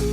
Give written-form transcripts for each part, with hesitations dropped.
こ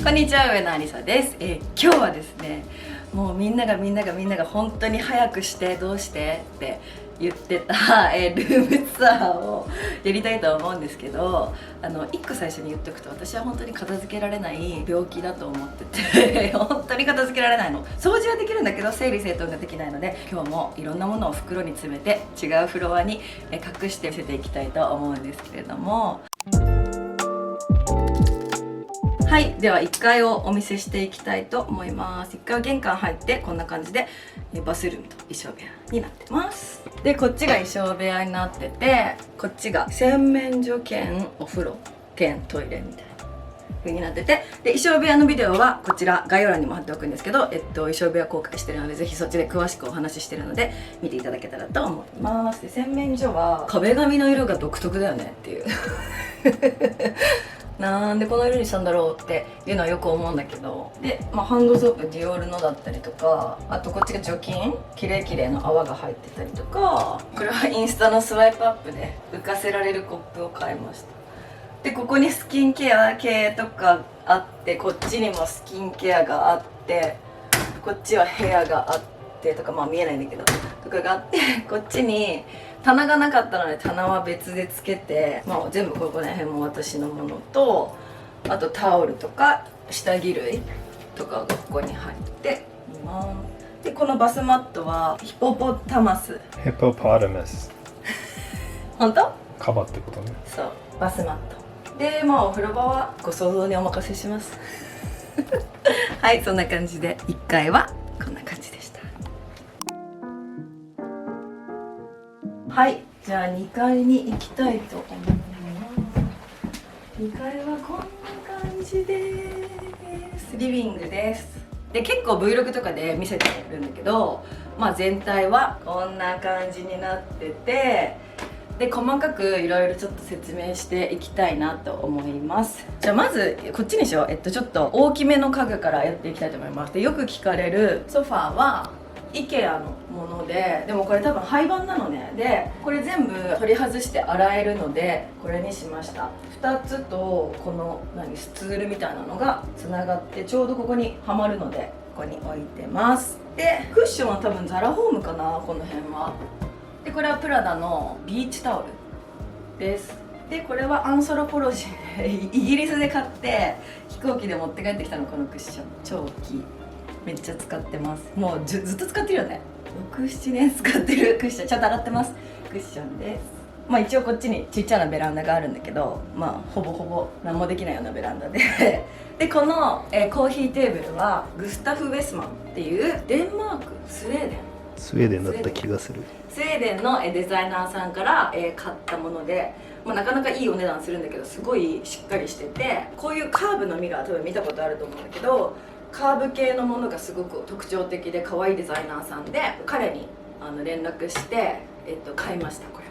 んにちは、上野ありさです。今日はですね、もうみんなが本当に早くしてどうしてって言ってた、ルームツアーをやりたいと思うんですけど、1個最初に言っておくと、私は本当に片付けられない病気だと思ってて本当に片付けられないの。掃除はできるんだけど整理整頓ができないので、今日もいろんなものを袋に詰めて違うフロアに隠して見せていきたいと思うんですけれども、はい、では1階をお見せしていきたいと思います。1階は玄関入ってこんな感じでバスルームと衣装部屋になってます。でこっちが衣装部屋になってて、こっちが洗面所兼お風呂兼トイレみたいな風になってて、で衣装部屋のビデオはこちら概要欄にも貼っておくんですけど、衣装部屋公開してるので、ぜひそっちで詳しくお話ししてるので見ていただけたらと思います。で洗面所は壁紙の色が独特だよねっていうなんでこの色にしたんだろうっていうのはよく思うんだけど、で、ハンドソープディオールのだったりとか、あとこっちが除菌キレイの泡が入ってたりとか、これはインスタのスワイプアップで浮かせられるコップを買いました。でここにスキンケア系とかあって、こっちにもスキンケアがあって、こっちはヘアがあってとか、見えないんだけどとかがあって、こっちに棚がなかったので棚は別でつけて、全部ここら辺も私のものと、あとタオルとか下着類とかがここに入っています。でこのバスマットはヒポポタマス本当？カバってことね。そう、バスマットで、お風呂場はご想像にお任せしますはい、そんな感じで1階はこんな感じでした。はい、じゃあ2階に行きたいと思います。2階はこんな感じです。リビングです。で結構 Vlog とかで見せてるんだけど、全体はこんな感じになってて、で細かくいろいろちょっと説明していきたいなと思います。じゃあまずこっちにしよう。ちょっと大きめの家具からやっていきたいと思います。でよく聞かれるソファーはIKEA のもので、でもこれ多分廃盤なのね。でこれ全部取り外して洗えるのでこれにしました。2つとこのスツールみたいなのがつながってちょうどここにはまるのでここに置いてます。でクッションは多分ザラホームかな、この辺は。でこれはプラダのビーチタオルです。でこれはアンソロポロジーでイギリスで買って飛行機で持って帰ってきたの。このクッション超大きい、めっちゃ使ってます。もうずっと使ってるよね。6、7年使ってるクッション、ちゃんと洗ってます。クッションです。一応こっちにちっちゃなベランダがあるんだけど、ほぼ何もできないようなベランダででこの、コーヒーテーブルはグスタフ・ウェスマンっていうデンマーク、スウェーデンだった気がする。スウェーデンのデザイナーさんから買ったもので、なかなかいいお値段するんだけど、すごいしっかりしてて、こういうカーブのミラー多分見たことあると思うんだけど、カーブ系のものがすごく特徴的で可愛いデザイナーさんで、彼に連絡して、買いました。これ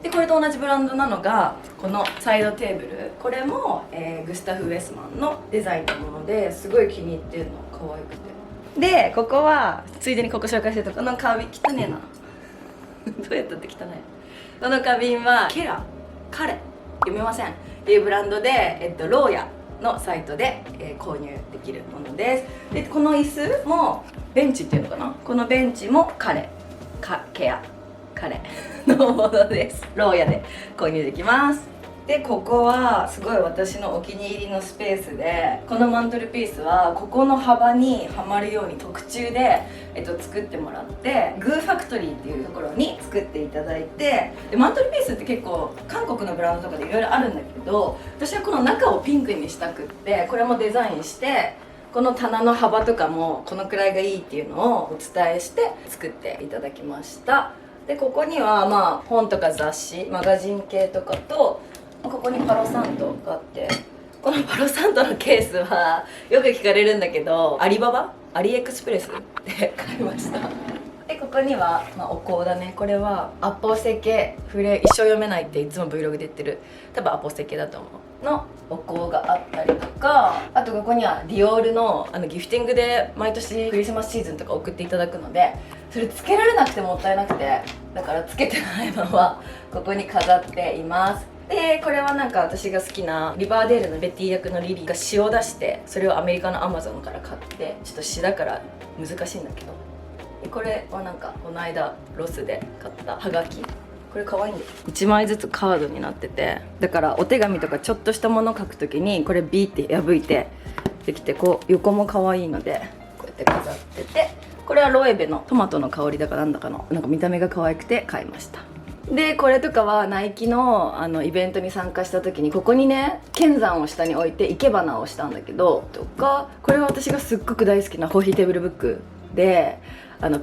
でこれと同じブランドなのがこのサイドテーブル。これも、グスタフ・ウェスマンのデザインのものですごい気に入ってるの。可愛くて。でここはついでにここ紹介してると、この花瓶汚ねえなどうやったって汚い。この花瓶は彼読めませんっていうブランドで、ローヤのサイトで、購入できるものです。でこの椅子もベンチっていうのかな、このベンチも彼のものです。ローヤで購入できます。でここはすごい私のお気に入りのスペースで、このマントルピースはここの幅にはまるように特注で、作ってもらって、グーファクトリーっていうところに作っていただいて、でマントルピースって結構韓国のブランドとかでいろいろあるんだけど、私はこの中をピンクにしたくって、これもデザインして、この棚の幅とかもこのくらいがいいっていうのをお伝えして作っていただきました。でここには本とか雑誌、マガジン系とかと、ここにパロサントがあって、このパロサントのケースはよく聞かれるんだけど、アリエクスプレスで買いました。でここには、お香だね。これはアポセケ一生読めないっていつも Vlog で言ってる、多分アポセケだと思うのお香があったりとか、あとここにはディオールのギフティングで毎年クリスマスシーズンとか送っていただくので、それつけられなくてもったいなくて、だからつけてないままここに飾っています。でこれはなんか私が好きなリバーデールのベティ役のリリーが詩を出して、それをアメリカのアマゾンから買って、ちょっと詩だから難しいんだけど、でこれはなんかこの間ロスで買ったハガキ、これ可愛いんだよ。1枚ずつカードになってて、だからお手紙とかちょっとしたもの書くときにこれビーって破いてできて、こう横も可愛いのでこうやって飾ってて、これはロエベのトマトの香りだかなんだかのなんか見た目が可愛くて買いました。でこれとかはナイキのイベントに参加した時に、ここにね剣山を下に置いて生け花をしたんだけどとか、これは私がすっごく大好きなコーヒーテーブルブックで、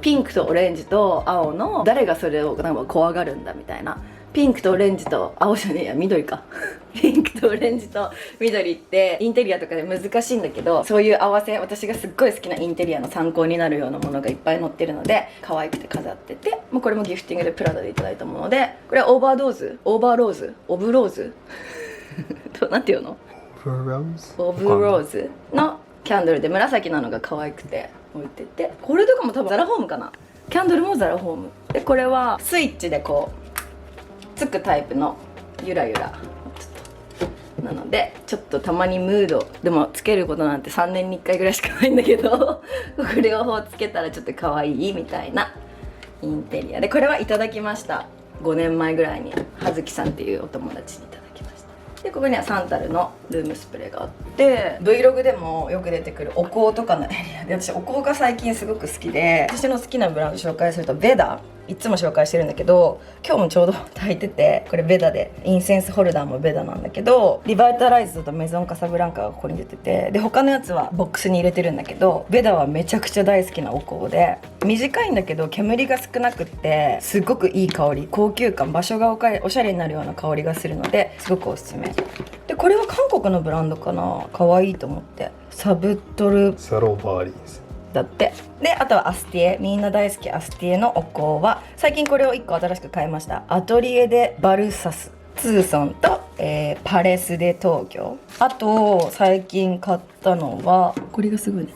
ピンクとオレンジと青の誰がそれをなんか怖がるんだみたいな、ピンクとオレンジと青じゃねえや緑かピンクとオレンジと緑ってインテリアとかで難しいんだけど、そういう合わせ、私がすっごい好きなインテリアの参考になるようなものがいっぱい載ってるので可愛くて飾ってて、もうこれもギフティングでプラダでいただいたもので、これはオーバーローズオブローズなんていうの、オブローズのキャンドルで紫なのが可愛くて置いてて、これとかも多分ザラホームかな、キャンドルもザラホームで、これはスイッチでこうつくタイプのゆらゆらなので、ちょっとたまにムードでもつけることなんて3年に1回ぐらいしかないんだけどこれ両方つけたらちょっと可愛いみたいなインテリアで、これはいただきました。5年前ぐらいに葉月さんっていうお友達にいただきました。でここにはサンタルのルームスプレーがあって、 Vlog でもよく出てくるお香とかのエリアで、私お香が最近すごく好きで、私の好きなブランド紹介するとベダ、いつも紹介してるんだけど、今日もちょうど炊いてて、これベダで、インセンスホルダーもベダなんだけど、リバイタライズドとメゾンカサブランカがここに出てて、で他のやつはボックスに入れてるんだけど、ベダはめちゃくちゃ大好きなお香で、短いんだけど煙が少なくってすっごくいい香り、高級感、場所がおしゃれになるような香りがするので、すごくおすすめで、これは韓国のブランドかな、可愛いと思って、サブトルサロバーリーですだって。であとはアスティエ、みんな大好きアスティエのお香は最近これを1個新しく買いました。アトリエでバルサスツーソンと、パレスで東京。あと最近買ったのはこれがすごいね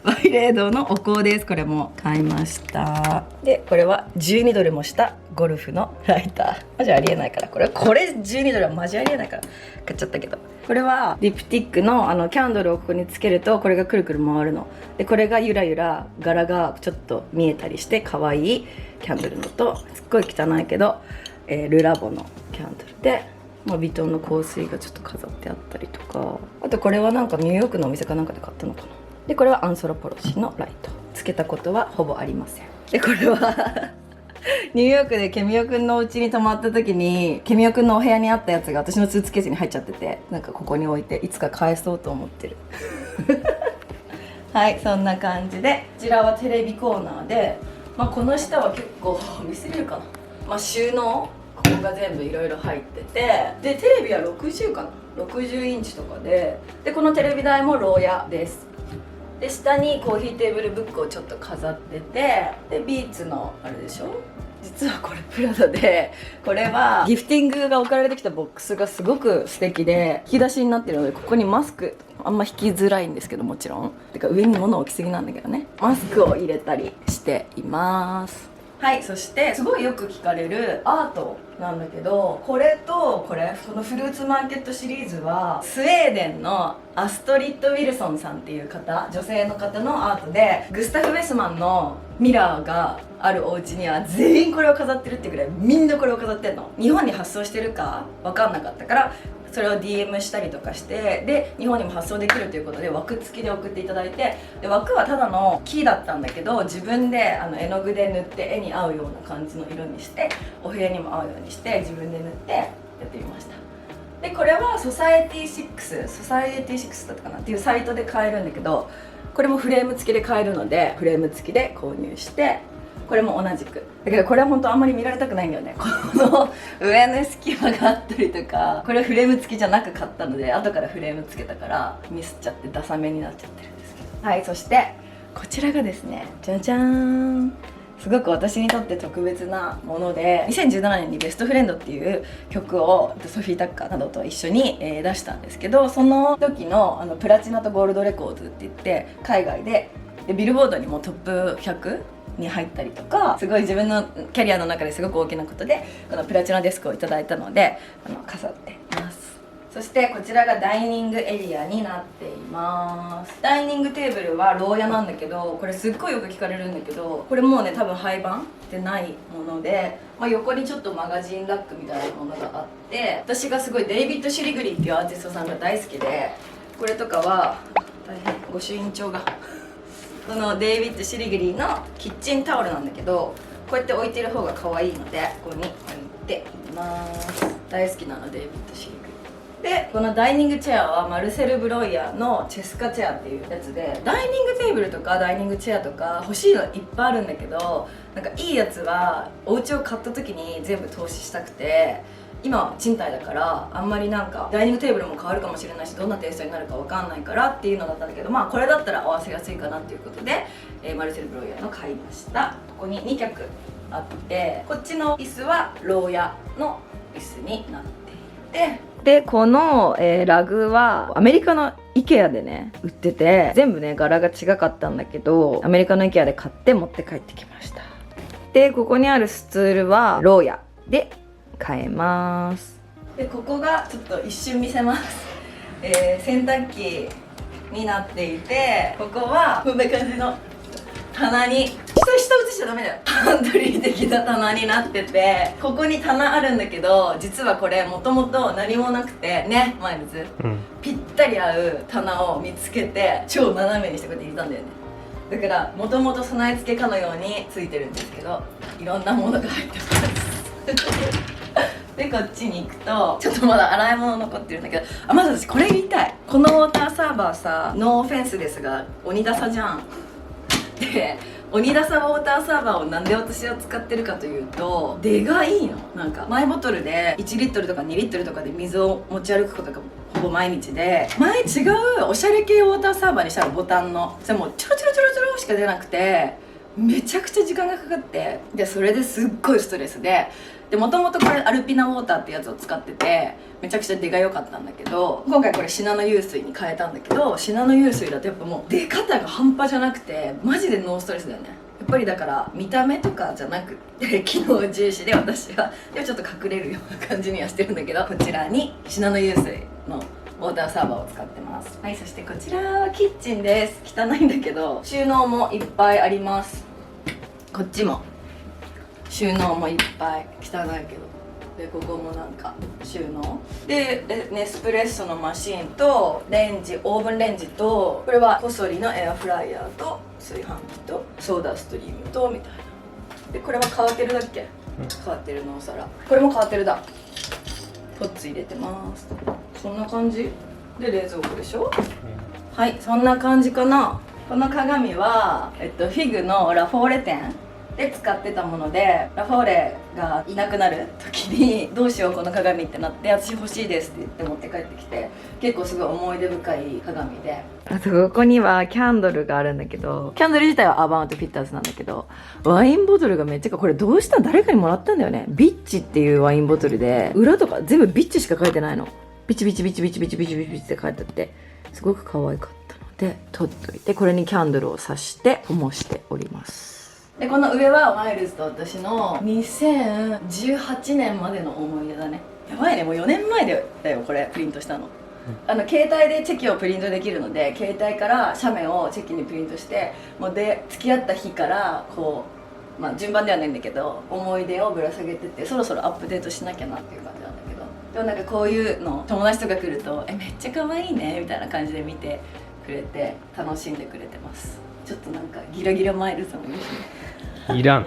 バイレードのお香です。これも買いました。でこれは12ドルもしたゴルフのライター、マジありえないから、これ12ドルはマジありえないから買っちゃったけど、これはディプティックのキャンドルをここにつけるとこれがくるくる回るので、これがゆらゆら柄がちょっと見えたりして可愛いキャンドルのと、すっごい汚いけど、ルラボのキャンドルで、ヴィトンの香水がちょっと飾ってあったりとか、あとこれはなんかニューヨークのお店かなんかで買ったのかな。でこれはアンソロポロシのライト、つけたことはほぼありません。でこれはニューヨークでケミオくんのお家に泊まった時に、ケミオくんのお部屋にあったやつが私のスーツケースに入っちゃってて、なんかここに置いていつか返そうと思ってるはい、そんな感じで、こちらはテレビコーナーで、この下は結構見せれるかな、収納ここが全部いろいろ入ってて、でテレビは60かな、60インチとかで、このテレビ台も牢屋です。で下にコーヒーテーブルブックをちょっと飾ってて、でビーツのあれでしょ、実はこれプラダで、これはギフティングが置かれてきたボックスがすごく素敵で引き出しになってるので、ここにマスクあんま引きづらいんですけど、もちろんてか上に物置きすぎなんだけどね、マスクを入れたりしています。はい、そしてすごいよく聞かれるアートなんだけど、これとこのフルーツマーケットシリーズはスウェーデンのアストリッド・ウィルソンさんっていう方、女性の方のアートで、グスタフ・ウェスマンのミラーがあるお家には全員これを飾ってるってぐらい、みんなこれを飾ってんの。日本に発送してるか分かんなかったから、それを DM したりとかして、で日本にも発送できるということで枠付きで送っていただいて、で枠はただの木だったんだけど、自分で絵の具で塗って絵に合うような感じの色にして、お部屋にも合うようにして自分で塗ってやってみました。でこれはソサエティ6だったかなっていうサイトで買えるんだけど、これもフレーム付きで買えるのでフレーム付きで購入して、これも同じくだけど、これは本当あんまり見られたくないんだよね、この上の隙間があったりとか。これはフレーム付きじゃなく買ったので、後からフレーム付けたからミスっちゃってダサめになっちゃってるんですけど。はい、そしてこちらがですね、じゃじゃーん、すごく私にとって特別なもので、2017年に「ベストフレンド」っていう曲をソフィー・タッカーなどと一緒に出したんですけど、その時のプラチナとゴールドレコードって言って海外ででビルボードにもトップ100に入ったりとか、すごい自分のキャリアの中ですごく大きなことでこのプラチナデスクをいただいたので飾っています。そしてこちらがダイニングエリアになっています。ダイニングテーブルは牢屋なんだけど、これすっごいよく聞かれるんだけど、これもうね多分廃盤ってないもので、横にちょっとマガジンラックみたいなものがあって、私がすごいデイビッド・シリグリーっていうアーティストさんが大好きで、これとかは大変御朱印帳がこのデイビッド・シリグリーのキッチンタオルなんだけど、こうやって置いてる方が可愛いのでここに置いています。大好きなのデイビッド・シリグリーで、このダイニングチェアはマルセル・ブロイヤーのチェスカチェアっていうやつで、ダイニングテーブルとかダイニングチェアとか欲しいのいっぱいあるんだけど、なんかいいやつはお家を買った時に全部投資したくて、今は賃貸だからあんまりなんかダイニングテーブルも変わるかもしれないし、どんなテイストになるかわかんないからっていうのだったんだけど、これだったら合わせやすいかなっていうことで、マルセル・ブロイヤーの買いました。ここに2脚あって、こっちの椅子は牢屋の椅子になっていて、でこの、ラグはアメリカの IKEA でね売ってて、全部ね柄が違かったんだけど、アメリカの IKEA で買って持って帰ってきました。でここにあるスツールは牢屋で買えます。でここがちょっと一瞬見せます、洗濯機になっていて、ここはこんな感じの棚に、下映しちゃダメだよ、パントリー的な棚になってて、ここに棚あるんだけど、実はこれもともと何もなくてね、マイルズ、ぴったり合う棚を見つけて超斜めにしてこうやって入れたんだよね。だからもともと備え付けかのようについてるんですけど、いろんなものが入ってますでこっちに行くとちょっとまだ洗い物残ってるんだけど、まず私これ言いたい。このウォーターサーバーさ、ノーオフェンスですが鬼ダサじゃん。で鬼ダサウォーターサーバーをなんで私は使ってるかというと、出がいいの。なんかマイボトルで1リットルとか2リットルとかで水を持ち歩くことがほぼ毎日で、前違うおしゃれ系ウォーターサーバーにしたらボタンのそれもうチョロチョロチョロチョロしか出なくて、めちゃくちゃ時間がかかって、でそれですっごいストレスで、もともとこれアルピナウォーターってやつを使っててめちゃくちゃ出が良かったんだけど、今回これシナノ湧水に変えたんだけど、シナノ湧水だとやっぱもう出方が半端じゃなくてマジでノーストレスだよね。やっぱりだから見た目とかじゃなくって機能重視で、私はでもちょっと隠れるような感じにはしてるんだけど、こちらにシナノ湧水のウォーターサーバーを使ってます。はい、そしてこちらはキッチンです。汚いんだけど収納もいっぱいあります。こっちも収納もいっぱい、汚いけど。でここもなんか収納で、ネスプレッソのマシンとレンジ、オーブンレンジと、これはコソリのエアフライヤーと炊飯器とソーダストリームとみたいな。でこれはカーテルだっけ、カーテルのお皿、これもカーテルだ。ポッツ入れてます。そんな感じで冷蔵庫でしょ、はい、そんな感じかな。この鏡は、フィグのラフォーレ店で使ってたもので、ラフォーレがいなくなる時にどうしようこの鏡ってなって、私欲しいですって言って持って帰ってきて、結構すごい思い出深い鏡で、あとここにはキャンドルがあるんだけど、キャンドル自体はアーバンアウトフィッターズなんだけど、ワインボトルがめっちゃ、これどうしたん、誰かにもらったんだよね。ビッチっていうワインボトルで、裏とか全部ビッチしか書いてないの。ビチビチビチビチビチビチビチって書いてあって、すごく可愛かったので取っといて、これにキャンドルを挿して灯しております。でこの上はマイルズと私の2018年までの思い出だね。やばいね、もう4年前だよこれプリントしたの。携帯でチェキをプリントできるので、携帯から写メをチェキにプリントして、もうで付き合った日からこう、順番ではないんだけど思い出をぶら下げてて、そろそろアップデートしなきゃなっていう感じなんだけど、でもなんかこういうの友達とか来るとめっちゃ可愛いねみたいな感じで見てくれて楽しんでくれてます。ちょっとなんかギラギラマイルズもいるしいらん、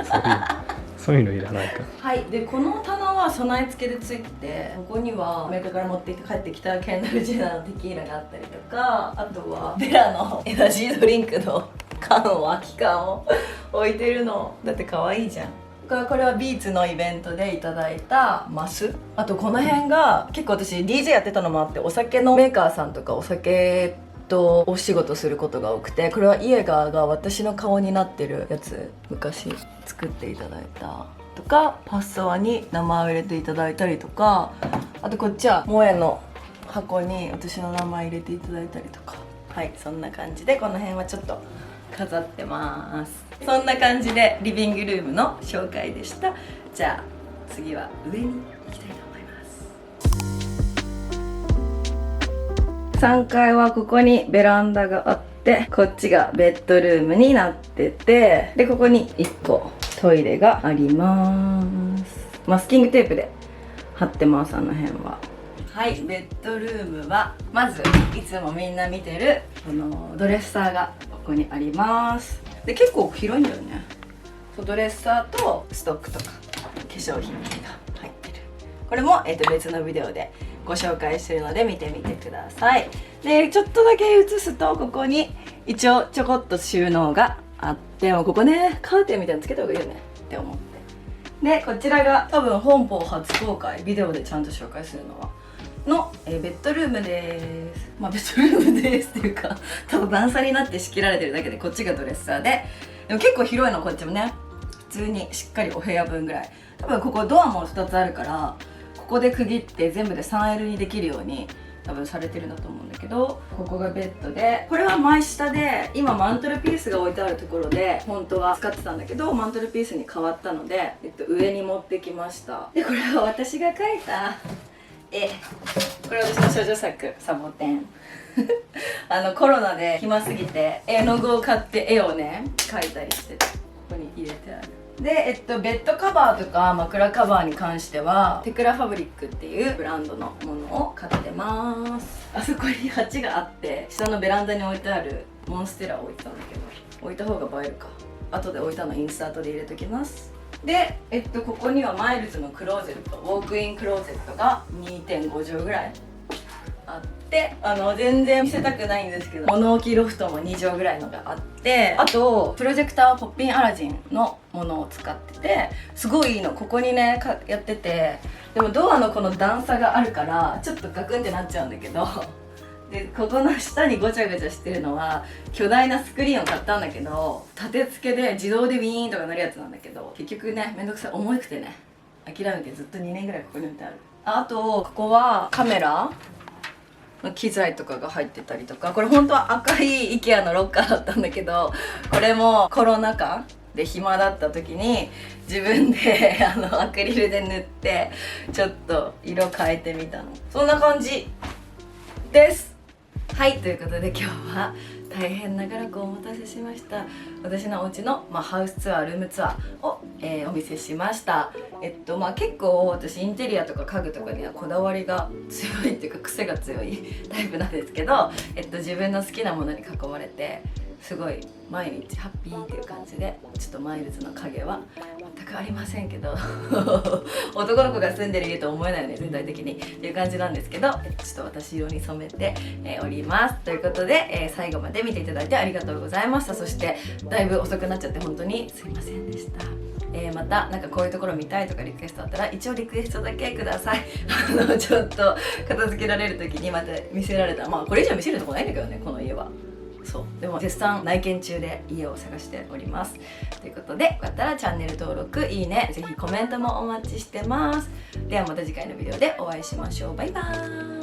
そういうのいらないか。はい、でこの棚は備え付けでついてて、ここにはアメリカから持って帰ってきたケンダル・ジェナーのテキーラがあったりとか、あとはベラのエナジードリンクの空き缶を置いてるの。だって可愛いじゃん。これはビーツのイベントでいただいたマス。あとこの辺が結構私 DJ やってたのもあって、お酒のメーカーさんとかお酒とお仕事することが多くて、これはイエガーが私の顔になってるやつ昔作っていただいたとか、パッサワに名前を入れていただいたりとか、あとこっちは萌えの箱に私の名前入れていただいたりとか、はい、そんな感じでこの辺はちょっと飾ってます。そんな感じでリビングルームの紹介でした。じゃあ次は上に行きたいと思います。3階はここにベランダがあって、こっちがベッドルームになってて、でここに1個トイレがあります。マスキングテープで貼ってます、あの辺は。はい、ベッドルームはまずいつもみんな見てるこのドレッサーがここにあります。で結構広いんだよね。ドレッサーとストックとか化粧品が入ってる。これも、別のビデオでご紹介してるので見てみてください。でちょっとだけ映すと、ここに一応ちょこっと収納があって、もうここねカーテンみたいなのつけた方がいいよねって思って。でこちらが多分本邦初公開、ビデオでちゃんと紹介するのはの、ベッドルームです。まあベッドルームですっていうか、多分段差になって仕切られてるだけで、こっちがドレッサーで、でも結構広いのこっちもね。普通にしっかりお部屋分ぐらい。多分ここドアも2つあるから、ここで区切って全部で 3L にできるように多分されてるんだと思うんだけど、ここがベッドで、これは前下で、今マントルピースが置いてあるところで本当は使ってたんだけど、マントルピースに変わったので、上に持ってきました。でこれは私が描いた絵。これは私の少女作サボテンコロナで暇すぎて絵の具を買って絵をね描いたりしてて、ここに入れてある。で、ベッドカバーとか枕カバーに関してはテクラファブリックっていうブランドのものを買ってます。あそこに鉢があって、下のベランダに置いてあるモンステラを置いてたんだけど、置いた方が映えるか。後で置いたのインサートで入れときます。で、ここにはマイルズのクローゼット、ウォークインクローゼットが 2.5 畳ぐらいあって、全然見せたくないんですけど、物置ロフトも2畳ぐらいのがあって、あとプロジェクターはポッピンアラジンのものを使ってて、すごいいいの。ここにねやってて、でもドアのこの段差があるからちょっとガクンってなっちゃうんだけど、でここの下にごちゃごちゃしてるのは巨大なスクリーンを買ったんだけど、立て付けで自動でウィーンとかなるやつなんだけど、結局ねめんどくさい、重くてね諦めてずっと2年ぐらいここに置いてある。あとここはカメラの機材とかが入ってたりとか、これ本当は赤い IKEA のロッカーだったんだけど、これもコロナ禍で暇だった時に自分でアクリルで塗ってちょっと色変えてみたの。そんな感じです。はい、ということで今日は大変長らくお待たせしました。私のお家の、ハウスツアー、ルームツアーを、お見せしました。結構私インテリアとか家具とかにはこだわりが強いっていうか癖が強いタイプなんですけど、自分の好きなものに囲まれてすごい毎日ハッピーっていう感じで、ちょっとマイルズの影は全くありませんけど男の子が住んでる家と思えないよね全体的にっていう感じなんですけど、ちょっと私用に染めて、おります。ということで、最後まで見ていただいてありがとうございました。そしてだいぶ遅くなっちゃって本当にすいませんでした。またなんかこういうところ見たいとかリクエストあったら、一応リクエストだけくださいちょっと片付けられる時にまた見せられたら、これ以上見せるとこないんだけどね、この家は。そうでも絶賛内見中で家を探しております。ということで、よかったらチャンネル登録、いいね、ぜひコメントもお待ちしてます。ではまた次回のビデオでお会いしましょう。バイバーイ。